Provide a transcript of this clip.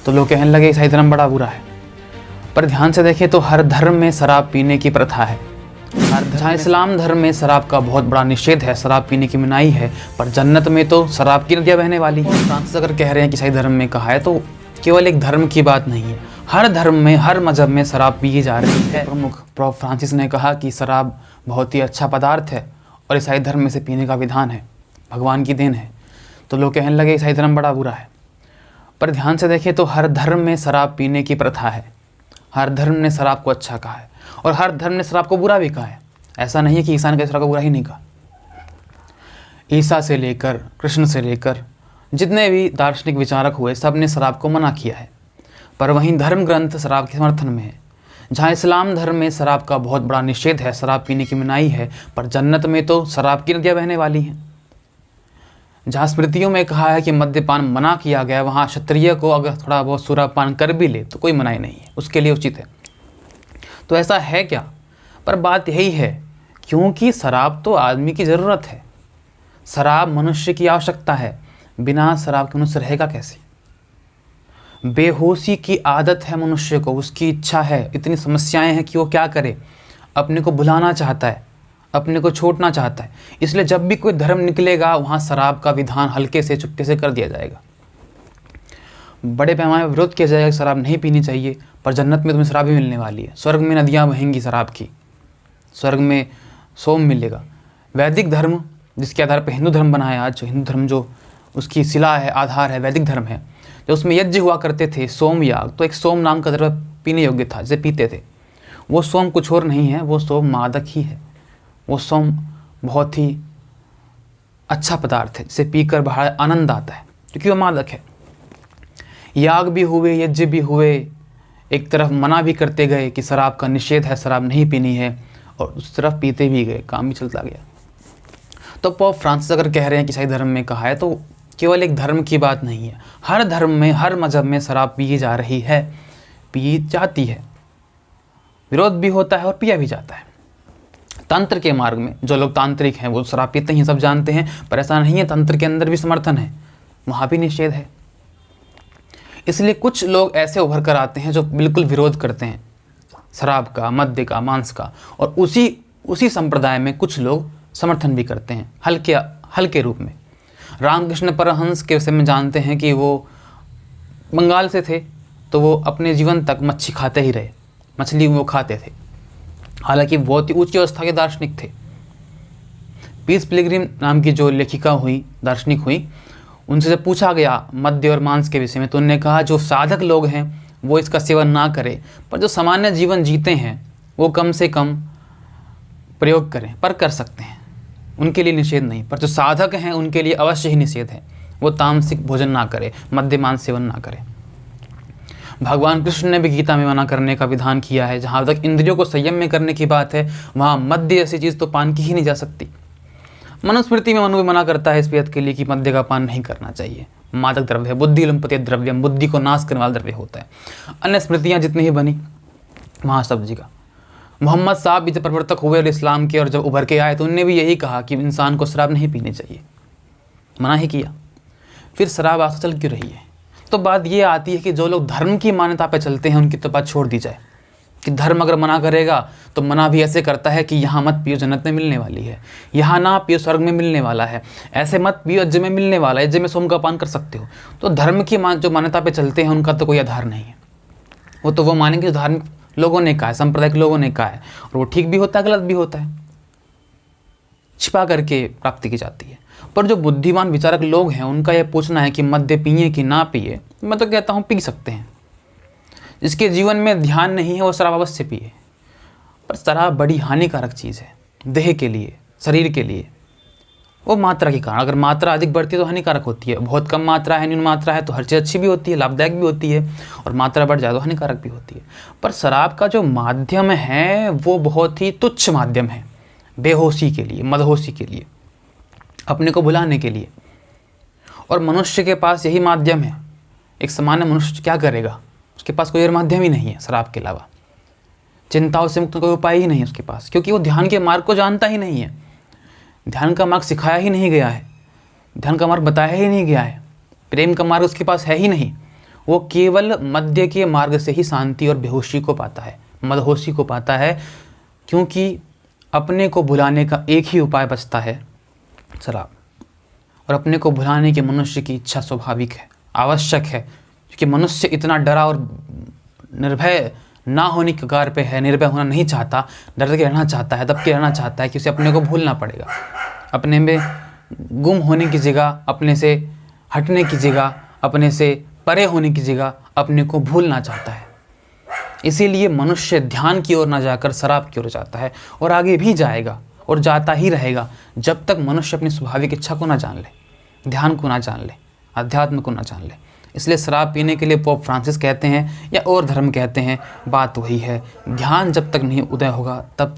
तो लोग कहने लगे ईसाई धर्म बड़ा बुरा है। पर ध्यान से देखें तो हर धर्म में शराब पीने की प्रथा है। जहाँ इस्लाम धर्म में शराब का बहुत बड़ा निषेध है, शराब पीने की मनाही है, पर जन्नत में तो शराब की नदियाँ बहने वाली हैं। फ्रांसिस अगर कह रहे हैं कि ईसाई धर्म में कहा है, तो केवल एक धर्म की बात नहीं है, हर धर्म में, हर मजहब में शराब पी जा रही है। प्रमुख पोप फ्रांसिस ने कहा कि शराब बहुत ही अच्छा पदार्थ है और ईसाई धर्म में से पीने का विधान है, भगवान की देन है। तो लोग कहने लगे ईसाई धर्म बड़ा बुरा है। पर ध्यान से देखें तो हर धर्म में शराब पीने की प्रथा है। हर धर्म ने शराब को अच्छा कहा है और हर धर्म ने शराब को बुरा भी कहा है। ऐसा नहीं है कि ईसा ने शराब को बुरा ही नहीं कहा। ईसा से लेकर कृष्ण से लेकर जितने भी दार्शनिक विचारक हुए, सब ने शराब को मना किया है। पर वहीं धर्म ग्रंथ शराब के समर्थन में है। जहाँ इस्लाम धर्म में शराब का बहुत बड़ा निषेध है, शराब पीने की मनाही है, पर जन्नत में तो शराब की नदियाँ बहने वाली हैं। जहाँ स्मृतियों में कहा है कि मद्यपान मना किया गया, वहाँ क्षत्रिय को अगर थोड़ा बहुत सुरापान कर भी ले तो कोई मनाही नहीं है, उसके लिए उचित है। तो ऐसा है क्या? पर बात यही है, क्योंकि शराब तो आदमी की ज़रूरत है, शराब मनुष्य की आवश्यकता है। बिना शराब के मनुष्य रहेगा कैसे? बेहोशी की आदत है मनुष्य को, उसकी इच्छा है, इतनी समस्याएं हैं कि वो क्या करे, अपने को भुलाना चाहता है, अपने को छोड़ना चाहता है। इसलिए जब भी कोई धर्म निकलेगा, वहाँ शराब का विधान हल्के से, चुपके से कर दिया जाएगा। बड़े पैमाने पर विरोध किया जाएगा, शराब नहीं पीनी चाहिए, पर जन्नत में तुम्हें शराब ही मिलने वाली है। स्वर्ग में नदियाँ बहेंगी शराब की, स्वर्ग में सोम मिलेगा। वैदिक धर्म जिसके आधार पर हिंदू धर्म बना है आज, जो हिंदू धर्म जो उसकी शिला है, आधार है, वैदिक धर्म है, जो उसमें यज्ञ हुआ करते थे, सोम याग, तो एक सोम नाम का द्रव्य पीने योग्य था, जिसे पीते थे। वो सोम कुछ और नहीं है, वो सोम मादक ही है। वो सोम बहुत ही अच्छा पदार्थ है, जिसे पीकर बड़ा आनंद आता है, क्योंकि वो मादक है। याग भी हुए, यज्ञ भी हुए, एक तरफ मना भी करते गए कि शराब का निषेध है, शराब नहीं पीनी है, और उस तरफ पीते भी गए, काम भी चलता गया। तो पोप फ्रांसिस अगर कह रहे हैं कि ईसाई धर्म में कहा है, तो केवल एक धर्म की बात नहीं है, हर धर्म में, हर मजहब में शराब पी जा रही है, पी जाती है। विरोध भी होता है और पिया भी जाता है। तंत्र के मार्ग में जो लोग तांत्रिक हैं वो शराब पीते हैं, सब जानते हैं, पर ऐसा नहीं है। तंत्र के अंदर भी समर्थन है, वहाँ भी निषेध है। इसलिए कुछ लोग ऐसे उभर कर आते हैं जो बिल्कुल विरोध करते हैं शराब का, मद्य का, मांस का, और उसी संप्रदाय में कुछ लोग समर्थन भी करते हैं, हल्के रूप में। रामकृष्ण परमहंस के विषय में जानते हैं कि वो बंगाल से थे, तो वो अपने जीवन तक मच्छी खाते ही रहे, मछली वो खाते थे, हालांकि बहुत ही उच्च अवस्था के दार्शनिक थे। पीस पिलग्रिम नाम की जो लेखिका हुई, दार्शनिक हुई, उनसे जब पूछा गया मद्य और मांस के विषय में, तो उन्होंने कहा जो साधक लोग हैं वो इसका सेवन ना करें, पर जो सामान्य जीवन जीते हैं वो कम से कम प्रयोग करें, पर कर सकते हैं, उनके लिए निषेध नहीं। पर जो साधक हैं उनके लिए अवश्य ही निषेध है, वो तामसिक भोजन ना करें, मद्य मांस सेवन ना करें। भगवान कृष्ण ने भी गीता में मना करने का विधान किया है। जहाँ तक इंद्रियों को संयम में करने की बात है, वहाँ मद्य जैसी चीज़ तो पान की ही नहीं जा सकती। मनुस्मृति में मनु भी मना करता है इस बात के लिए कि मद्य का पान नहीं करना चाहिए, मादक द्रव्य है, बुद्धि लुम्पते द्रव्यम, बुद्धि को नाश करने वाला द्रव्य होता है। अन्य स्मृतियाँ जितनी ही बनी वहाँ सब जगह। मोहम्मद साहब भी जब प्रवर्तक हुए और इस्लाम के, और जब उभर के आए, तो उनने भी यही कहा कि इंसान को शराब नहीं पीनी चाहिए, मना ही किया। फिर शराब आगे चल क्यों रही है? तो बात ये आती है कि जो लोग धर्म की मान्यता पे चलते हैं उनकी तो बात छोड़ दी जाए कि धर्म अगर मना करेगा तो मना भी ऐसे करता है कि यहाँ मत पियो, जन्नत में मिलने वाली है, यहाँ ना पियो, स्वर्ग में मिलने वाला है, ऐसे मत पियो, यज्ञ में मिलने वाला है, यज्ञ में सोम का पान कर सकते हो। तो धर्म की जो मान्यता पे चलते हैं उनका तो कोई आधार नहीं है। वो तो वो मानेंगे जो धार्मिक लोगों ने कहा है, सांप्रदायिक लोगों ने कहा है, और वो ठीक भी होता है, गलत भी होता है, छिपा करके प्राप्ति की जाती है। पर जो बुद्धिमान विचारक लोग हैं उनका यह पूछना है कि मद्य पिए कि ना पिए। मैं तो कहता हूँ पी सकते हैं। जिसके जीवन में ध्यान नहीं है वो शराब अवश्य पिए, पर शराब बड़ी हानिकारक चीज़ है देह के लिए, शरीर के लिए। वो मात्रा के कारण, अगर मात्रा अधिक बढ़ती है तो हानिकारक होती है, बहुत कम मात्रा है, न्यून मात्रा है तो हर चीज़ अच्छी भी होती है, लाभदायक भी होती है, और मात्रा बढ़ जाए तो हानिकारक भी होती है। पर शराब का जो माध्यम है वो बहुत ही तुच्छ माध्यम है, बेहोशी के लिए, मदहोशी के लिए, अपने को भुलाने के लिए। और मनुष्य के पास यही माध्यम है। एक सामान्य मनुष्य क्या करेगा? उसके पास कोई और माध्यम ही नहीं है शराब के अलावा। चिंताओं से मुक्त कोई उपाय ही नहीं है उसके पास, क्योंकि वो ध्यान के मार्ग को जानता ही नहीं है, ध्यान का मार्ग सिखाया ही नहीं गया है, ध्यान का मार्ग बताया ही नहीं गया है, प्रेम का मार्ग उसके पास है ही नहीं। वो केवल मद्य के मार्ग से ही शांति और बेहोशी को पाता है, मदहोशी को पाता है, क्योंकि अपने को भुलाने का एक ही उपाय बचता है, शराब। और अपने को भुलाने की मनुष्य की इच्छा स्वाभाविक है, आवश्यक है, क्योंकि मनुष्य इतना डरा और निर्भय ना होने के कगार पे है, निर्भय होना नहीं चाहता, डर के रहना चाहता है, दब के रहना चाहता है कि उसे अपने को भूलना पड़ेगा। अपने में गुम होने की जगह, अपने से हटने की जगह, अपने से परे होने की जगह अपने को भूलना चाहता है। इसीलिए मनुष्य ध्यान की ओर ना जाकर शराब की ओर जाता है, और आगे भी जाएगा और जाता ही रहेगा जब तक मनुष्य अपनी स्वाभाविक इच्छा को ना जान ले, ध्यान को ना जान ले, अध्यात्म को ना जान ले। इसलिए शराब पीने के लिए पोप फ्रांसिस कहते हैं या और धर्म कहते हैं, बात वही है, ध्यान जब तक नहीं उदय होगा तब